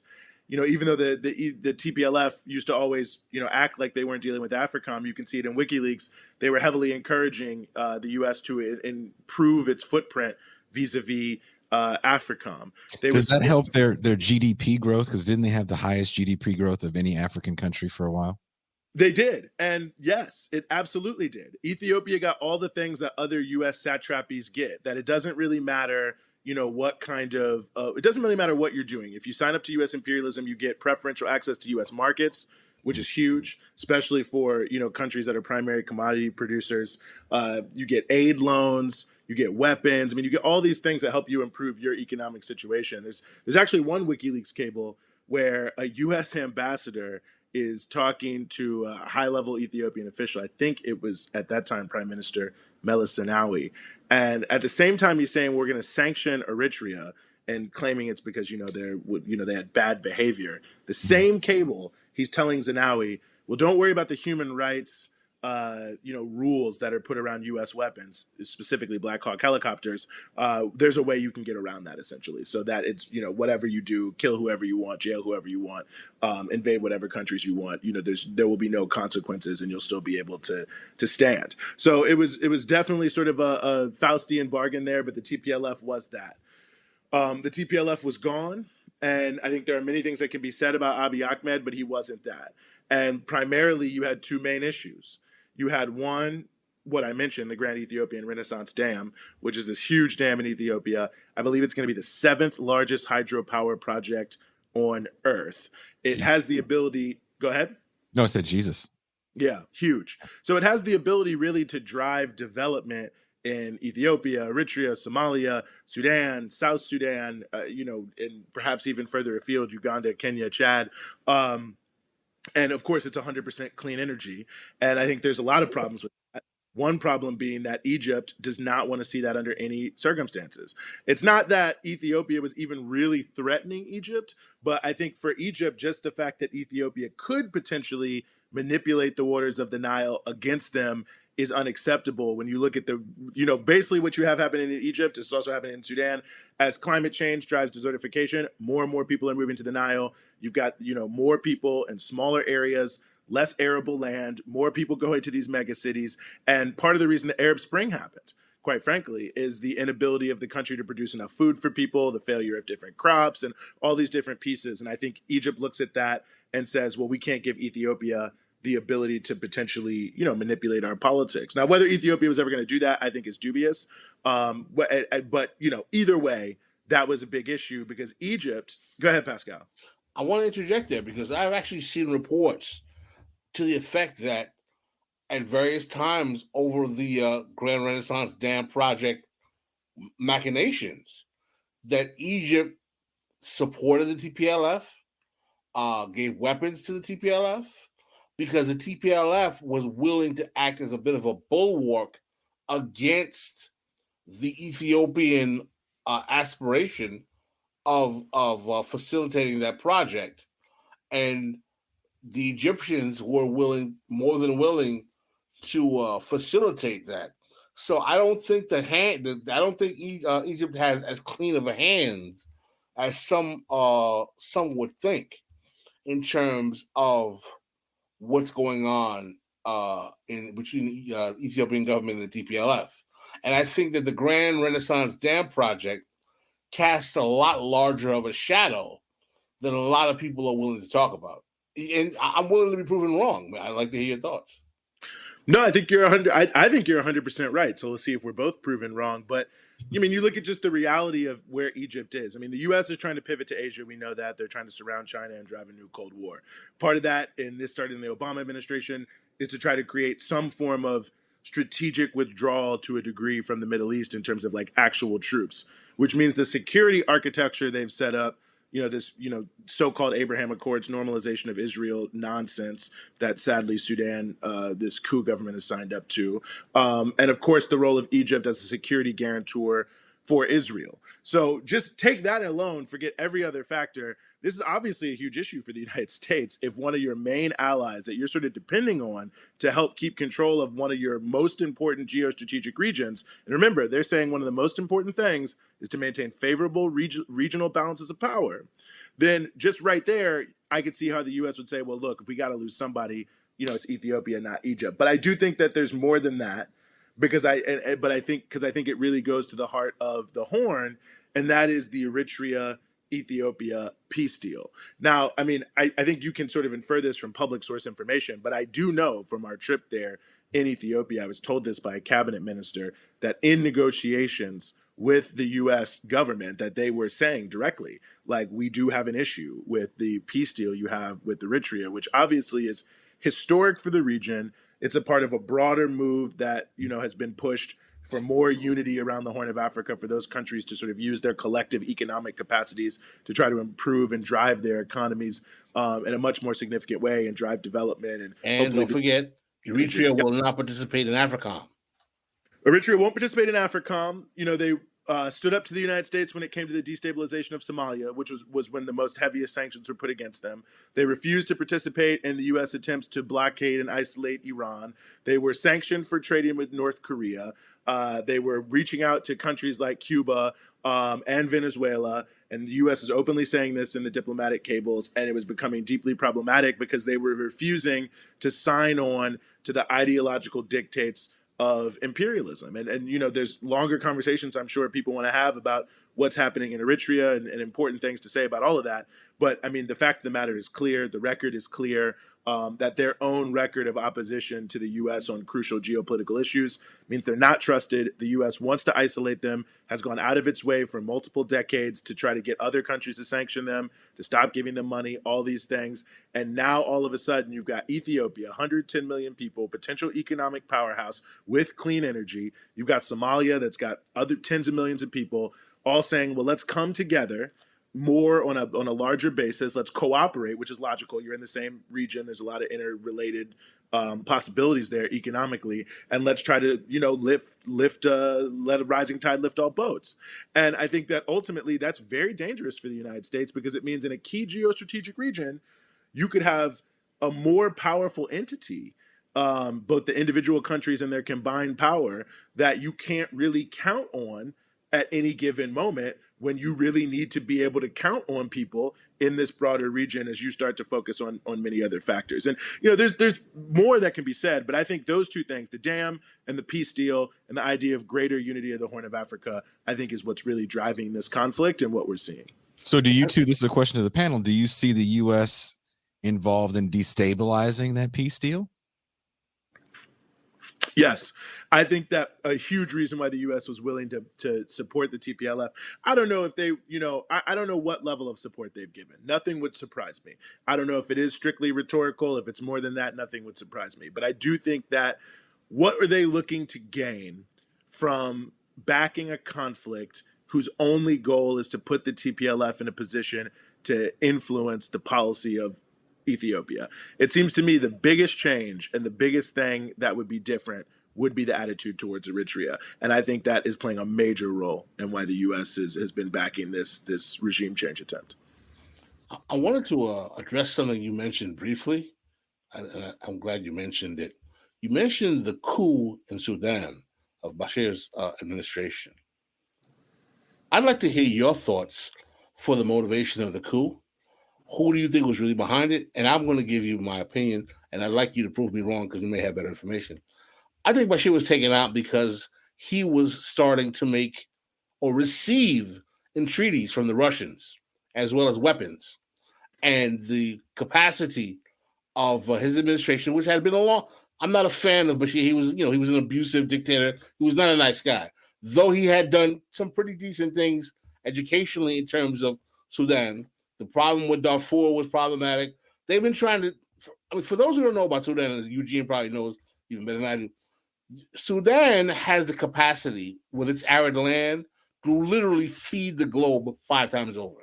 Even though the TPLF used to always, act like they weren't dealing with AFRICOM, you can see it in WikiLeaks. They were heavily encouraging the U.S. to improve its footprint vis-a-vis AFRICOM. Does that help their GDP growth? Because didn't they have the highest GDP growth of any African country for a while? They did. And yes, it absolutely did. Ethiopia got all the things that other U.S. satrapies get, that it doesn't really matter, what kind of, it doesn't really matter what you're doing. If you sign up to U.S. imperialism, you get preferential access to U.S. markets, which is huge, especially for, countries that are primary commodity producers. You get aid loans, you get weapons. You get all these things that help you improve your economic situation. There's actually one WikiLeaks cable where a U.S. ambassador is talking to a high-level Ethiopian official. I think it was, at that time, Prime Minister Meles Zenawi. And at the same time, he's saying we're going to sanction Eritrea and claiming it's because, they had bad behavior. The same cable, he's telling Zenawi, well, don't worry about the human rights rules that are put around U.S. weapons, specifically Black Hawk helicopters. There's a way you can get around that, essentially, so that it's, whatever you do, kill whoever you want, jail whoever you want, invade whatever countries you want. There will be no consequences, and you'll still be able to stand. So it was definitely sort of a Faustian bargain there, but the TPLF was that. The TPLF was gone, and I think there are many things that can be said about Abiy Ahmed, but he wasn't that. And primarily, you had two main issues. You had one, what I mentioned, the Grand Ethiopian Renaissance Dam, which is this huge dam in Ethiopia. I believe it's going to be the 7th largest hydropower project on Earth. It has the ability, go ahead. No, I said Jesus. Yeah, huge. So it has the ability really to drive development in Ethiopia, Eritrea, Somalia, Sudan, South Sudan, and perhaps even further afield, Uganda, Kenya, Chad. And of course, it's 100% clean energy. And I think there's a lot of problems with that. One problem being that Egypt does not want to see that under any circumstances. It's not that Ethiopia was even really threatening Egypt, but I think for Egypt, just the fact that Ethiopia could potentially manipulate the waters of the Nile against them is unacceptable. When you look at basically what you have happening in Egypt is also happening in Sudan. As climate change drives desertification, more and more people are moving to the Nile. You've got, more people in smaller areas, less arable land, more people going to these mega cities. And part of the reason the Arab Spring happened, quite frankly, is the inability of the country to produce enough food for people, the failure of different crops, and all these different pieces. And I think Egypt looks at that and says, well, we can't give Ethiopia the ability to potentially, manipulate our politics. Now, whether Ethiopia was ever going to do that, I think is dubious. But either way, that was a big issue because Egypt. Go ahead, Pascal. I want to interject there because I've actually seen reports to the effect that at various times over the Grand Renaissance Dam project machinations, that Egypt supported the TPLF, gave weapons to the TPLF, because the TPLF was willing to act as a bit of a bulwark against the Ethiopian aspiration of facilitating that project. And the Egyptians were more than willing to facilitate that. So I don't think Egypt has as clean of a hands as some would think in terms of what's going on in between the Ethiopian government and the TPLF. And I think that the Grand Renaissance Dam project casts a lot larger of a shadow than a lot of people are willing to talk about. And I'm willing to be proven wrong. I'd like to hear your thoughts. No, I think you're 100. I think you're 100% right. So let's see if we're both proven wrong. But you look at just the reality of where Egypt is. The U.S. is trying to pivot to Asia. We know that they're trying to surround China and drive a new Cold War. Part of that, and this started in the Obama administration, is to try to create some form of strategic withdrawal to a degree from the Middle East in terms of actual troops, which means the security architecture they've set up, this, so-called Abraham Accords normalization of Israel nonsense that sadly Sudan, this coup government has signed up to. And of course, the role of Egypt as a security guarantor for Israel. So just take that alone, forget every other factor. this is obviously a huge issue for the United States. If one of your main allies that you're sort of depending on to help keep control of one of your most important geostrategic regions, and remember, they're saying one of the most important things is to maintain favorable regional balances of power, then just right there, I could see how the U.S. would say, well, look, if we got to lose somebody, it's Ethiopia, not Egypt. But I do think that there's more than that, because I think it really goes to the heart of the Horn, and that is the Eritrea Ethiopia peace deal. Now, I mean, I think you can sort of infer this from public source information, but I do know from our trip there in Ethiopia, I was told this by a cabinet minister, that in negotiations with the U.S. government, that they were saying directly, like, we do have an issue with the peace deal you have with Eritrea, which obviously is historic for the region. It's a part of a broader move that, has been pushed for more unity around the Horn of Africa, for those countries to sort of use their collective economic capacities to try to improve and drive their economies in a much more significant way and drive development. And don't forget, Eritrea will not participate in AFRICOM. Eritrea won't participate in AFRICOM. They stood up to the United States when it came to the destabilization of Somalia, which was when the most heaviest sanctions were put against them. They refused to participate in the U.S. attempts to blockade and isolate Iran. They were sanctioned for trading with North Korea. They were reaching out to countries like Cuba and Venezuela, and the U.S. is openly saying this in the diplomatic cables, and it was becoming deeply problematic because they were refusing to sign on to the ideological dictates of imperialism. And there's longer conversations I'm sure people want to have about what's happening in Eritrea and important things to say about all of that. But I mean, the fact of the matter is clear. The record is clear, that their own record of opposition to the U.S. on crucial geopolitical issues means they're not trusted. The U.S. wants to isolate them, has gone out of its way for multiple decades to try to get other countries to sanction them, to stop giving them money, all these things. And now all of a sudden you've got Ethiopia, 110 million people, potential economic powerhouse with clean energy. You've got Somalia that's got other tens of millions of people all saying, well, let's come together more on a larger basis. Let's cooperate, which is logical. You're in the same region. There's a lot of interrelated possibilities there economically, and let's try to let a rising tide lift all boats. And I think that ultimately that's very dangerous for the United States, because it means in a key geostrategic region, you could have a more powerful entity, both the individual countries and their combined power, that you can't really count on at any given moment, when you really need to be able to count on people in this broader region as you start to focus on many other factors. And, there's more that can be said, but I think those two things, the dam and the peace deal and the idea of greater unity of the Horn of Africa, I think is what's really driving this conflict and what we're seeing. So do you two, this is a question to the panel, do you see the U.S. involved in destabilizing that peace deal? Yes, I think that a huge reason why the U.S. was willing to support the TPLF. I don't know if they, I don't know what level of support they've given. Nothing would surprise me. I don't know if it is strictly rhetorical. If it's more than that, nothing would surprise me. But I do think that what are they looking to gain from backing a conflict whose only goal is to put the TPLF in a position to influence the policy of Ethiopia? It seems to me the biggest change and the biggest thing that would be different would be the attitude towards Eritrea. And I think that is playing a major role in why the U.S. has been backing this regime change attempt. I wanted to address something you mentioned briefly, and I'm glad you mentioned it. You mentioned the coup in Sudan of Bashir's administration. I'd like to hear your thoughts for the motivation of the coup. Who do you think was really behind it? And I'm going to give you my opinion, and I'd like you to prove me wrong because you may have better information. I think Bashir was taken out because he was starting to make or receive entreaties from the Russians, as well as weapons, and the capacity of his administration, which had been a long. I'm not a fan of Bashir. He was an abusive dictator. He was not a nice guy, though he had done some pretty decent things educationally in terms of Sudan. The problem with Darfur was problematic. They've been trying to, for those who don't know about Sudan, as Eugene probably knows even better than I do, Sudan has the capacity with its arid land to literally feed the globe 5 times over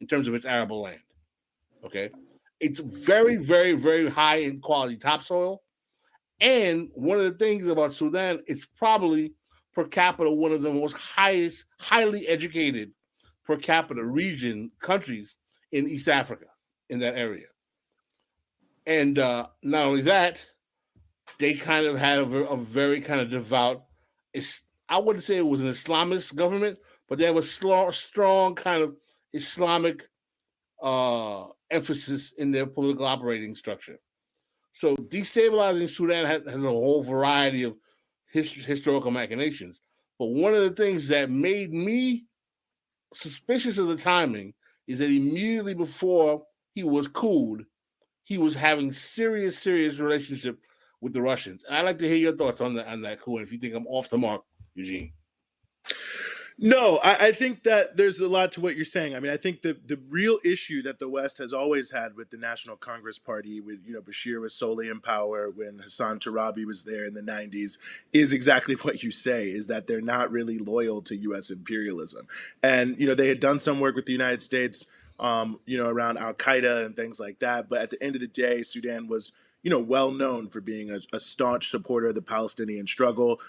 in terms of its arable land. Okay. It's very, very, very high in quality topsoil. And one of the things about Sudan, it's probably per capita one of the most highly educated per capita countries in East Africa, in that area. And not only that, they kind of had a very kind of devout, I wouldn't say it was an Islamist government, but they have a strong kind of Islamic emphasis in their political operating structure. So destabilizing Sudan has a whole variety of historical machinations. But one of the things that made me suspicious of the timing is that immediately before he was couped, he was having serious relationship with the Russians. And I'd like to hear your thoughts on that coup, and if you think I'm off the mark, Eugene. No, I think that there's a lot to what you're saying. I mean, I think the real issue that the West has always had with the National Congress Party, with Bashir was solely in power when Hassan Turabi was there in the 90s, is exactly what you say, is that they're not really loyal to U.S. imperialism. And, they had done some work with the United States, around Al-Qaeda and things like that. But at the end of the day, Sudan was, well known for being a staunch supporter of the Palestinian struggle.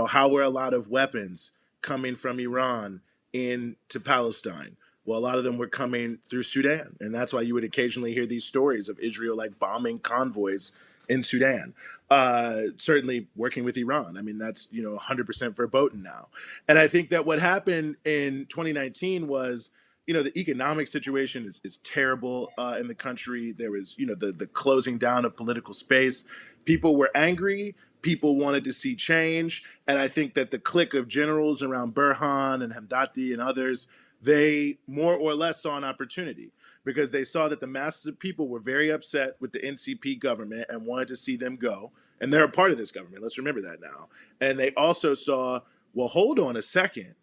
How were a lot of weapons coming from Iran into Palestine? Well, a lot of them were coming through Sudan. And that's why you would occasionally hear these stories of Israel like bombing convoys in Sudan. Certainly working with Iran. I mean, that's, 100% verboten now. And I think that what happened in 2019 was, the economic situation is terrible in the country. There was, the closing down of political space. People were angry. People wanted to see change. And I think that the clique of generals around Burhan and Hamdati and others, they more or less saw an opportunity because they saw that the masses of people were very upset with the NCP government and wanted to see them go. And they're a part of this government. Let's remember that now. And they also saw, well, hold on a second.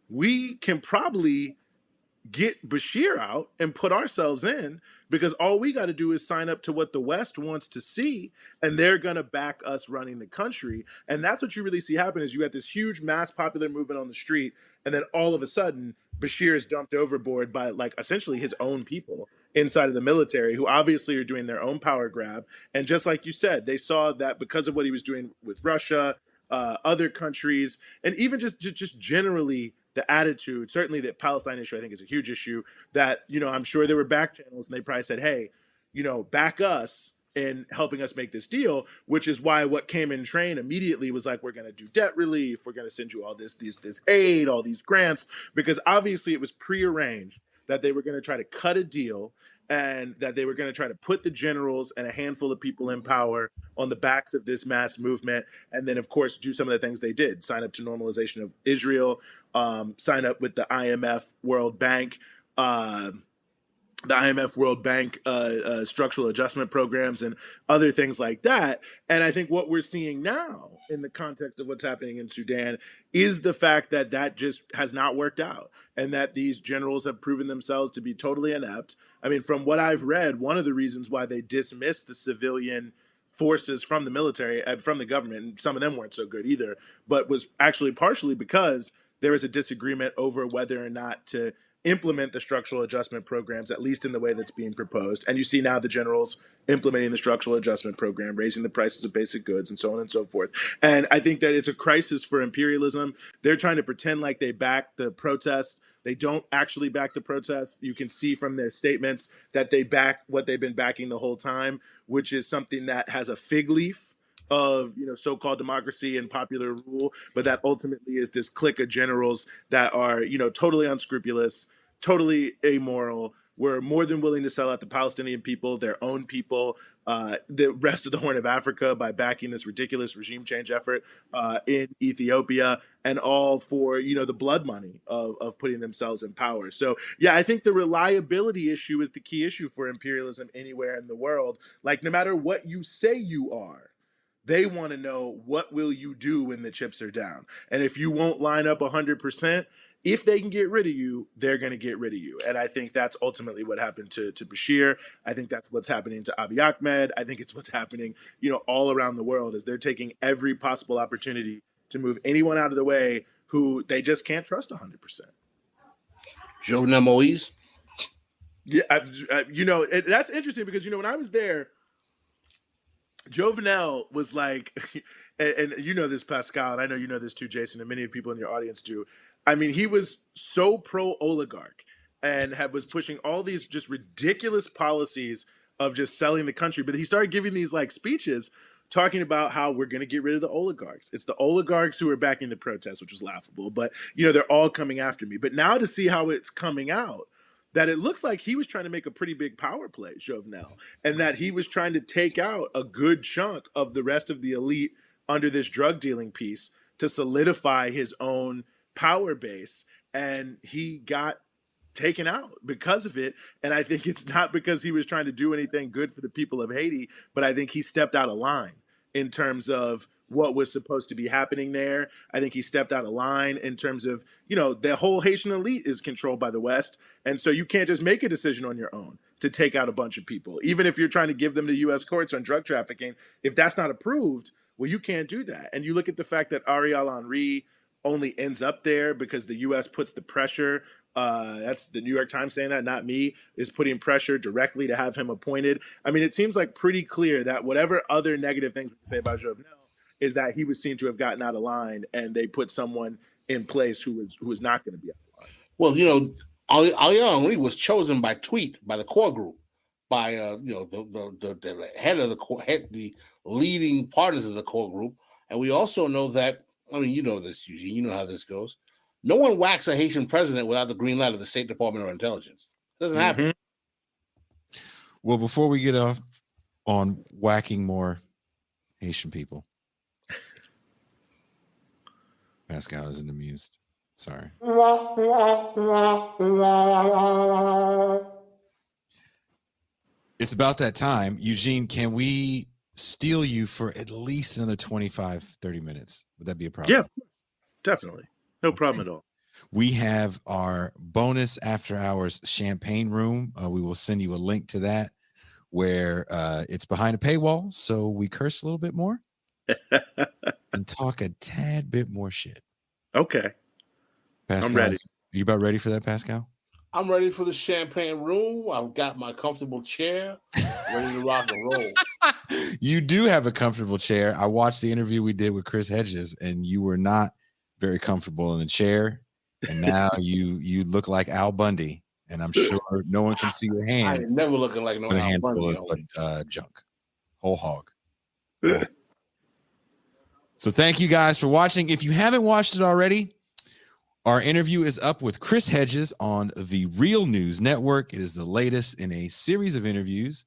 We can probably get Bashir out and put ourselves in, because all we got to do is sign up to what the West wants to see, and they're going to back us running the country. And that's what you really see happen is you got this huge mass popular movement on the street, and then all of a sudden Bashir is dumped overboard by essentially his own people inside of the military, who obviously are doing their own power grab. And just like you said, they saw that because of what he was doing with Russia, other countries, and even just generally the attitude, certainly the Palestine issue, I think is a huge issue that, I'm sure there were back channels and they probably said, hey, back us in helping us make this deal, which is why what came in train immediately was like, we're going to do debt relief. We're going to send you all this aid, all these grants, because obviously it was prearranged that they were going to try to cut a deal and that they were going to try to put the generals and a handful of people in power on the backs of this mass movement. And then, of course, do some of the things they did, sign up to normalization of Israel, sign up with the IMF, World Bank, structural adjustment programs and other things like that. And I think what we're seeing now in the context of what's happening in Sudan is the fact that that just has not worked out and that these generals have proven themselves to be totally inept. I mean, from what I've read, one of the reasons why they dismissed the civilian forces from the military and from the government, and some of them weren't so good either, but was actually partially because there was a disagreement over whether or not to implement the structural adjustment programs, at least in the way that's being proposed. And you see now the generals implementing the structural adjustment program, raising the prices of basic goods and so on and so forth. And I think that it's a crisis for imperialism. They're trying to pretend like they back the protests. They don't actually back the protests. You can see from their statements that they back what they've been backing the whole time, which is something that has a fig leaf of so-called democracy and popular rule, but that ultimately is this clique of generals that are totally unscrupulous, totally amoral. We're more than willing to sell out the Palestinian people, their own people, the rest of the Horn of Africa by backing this ridiculous regime change effort in Ethiopia, and all for the blood money of putting themselves in power. So yeah, I think the reliability issue is the key issue for imperialism anywhere in the world. Like, no matter what you say you are, they want to know, what will you do when the chips are down? And if you won't line up 100%, if they can get rid of you, they're going to get rid of you. And I think that's ultimately what happened to Bashir. I think that's what's happening to Abiy Ahmed. I think it's what's happening, all around the world, is they're taking every possible opportunity to move anyone out of the way who they just can't trust 100%. Jovenel Moise? Yeah, that's interesting because, when I was there, Jovenel was like, and this, Pascal, and I know you know this too, Jason, and many of people in your audience do. I mean, he was so pro-oligarch and was pushing all these just ridiculous policies of just selling the country. But he started giving these like speeches talking about how we're going to get rid of the oligarchs. It's the oligarchs who are backing the protests, which was laughable. But, they're all coming after me. But now to see how it's coming out, that it looks like he was trying to make a pretty big power play, Jovenel, and that he was trying to take out a good chunk of the rest of the elite under this drug dealing piece to solidify his own power base. And he got taken out because of it. And I think it's not because he was trying to do anything good for the people of Haiti, but I think he stepped out of line in terms of what was supposed to be happening there. I think he stepped out of line in terms of, the whole Haitian elite is controlled by the West. And so you can't just make a decision on your own to take out a bunch of people. Even if you're trying to give them to U.S. courts on drug trafficking, if that's not approved, well, you can't do that. And you look at the fact that Ariel Henry only ends up there because the U.S. puts the pressure. That's the New York Times saying that, not me, is putting pressure directly to have him appointed. I mean, it seems like pretty clear that whatever other negative things we can say about Jovenel is that he was seen to have gotten out of line, and they put someone in place who was not going to be out of line. Well, Ariel Henry was chosen by tweet by the core group, by the head of the leading partners of the core group, and we also know that. I mean, you know this, Eugene. You know how this goes. No one whacks a Haitian president without the green light of the State Department or intelligence. It doesn't happen. Well, before we get off on whacking more Haitian people, Pascal isn't amused. Sorry. It's about that time. Eugene, can we steal you for at least another 25, 30 minutes? Would that be a problem? Yeah, definitely. No problem at all. We have our bonus after hours champagne room. We will send you a link to that where it's behind a paywall. So we curse a little bit more and talk a tad bit more shit. Okay. Pascal, I'm ready. Are you about ready for that, Pascal? I'm ready for the champagne room. I've got my comfortable chair, ready to rock and roll. You do have a comfortable chair. I watched the interview we did with Chris Hedges, and you were not very comfortable in the chair. And now you look like Al Bundy, and I'm sure no one can see your hand. I ain't never looking like no a Al handful Bundy. of junk, whole hog. So thank you guys for watching. If you haven't watched it already, our interview is up with Chris Hedges on the Real News Network. It is the latest in a series of interviews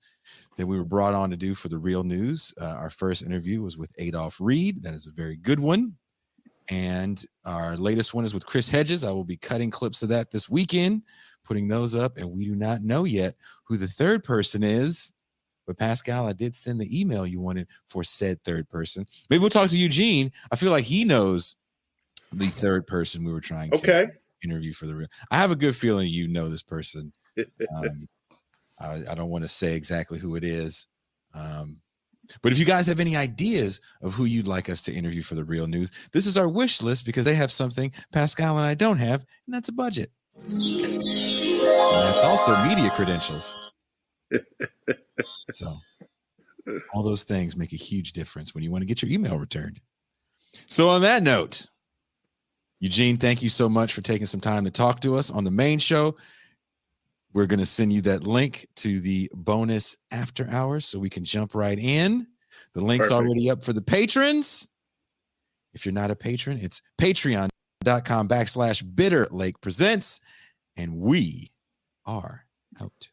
that we were brought on to do for the Real News. Our first interview was with Adolph Reed. That is a very good one. And our latest one is with Chris Hedges. I will be cutting clips of that this weekend, putting those up. And we do not know yet who the third person is. But Pascal, I did send the email you wanted for said third person. Maybe we'll talk to Eugene. I feel like he knows the third person we were trying to interview for the Real. I have a good feeling you know this person. I don't want to say exactly who it is. But if you guys have any ideas of who you'd like us to interview for the Real News, this is our wish list because they have something Pascal and I don't have, and that's a budget. And that's also media credentials. So all those things make a huge difference when you want to get your email returned. So on that note, Eugene, thank you so much for taking some time to talk to us on the main show. We're going to send you that link to the bonus after hours so we can jump right in. The link's already up for the patrons. If you're not a patron, it's patreon.com/Bitter Lake Presents. And we are out.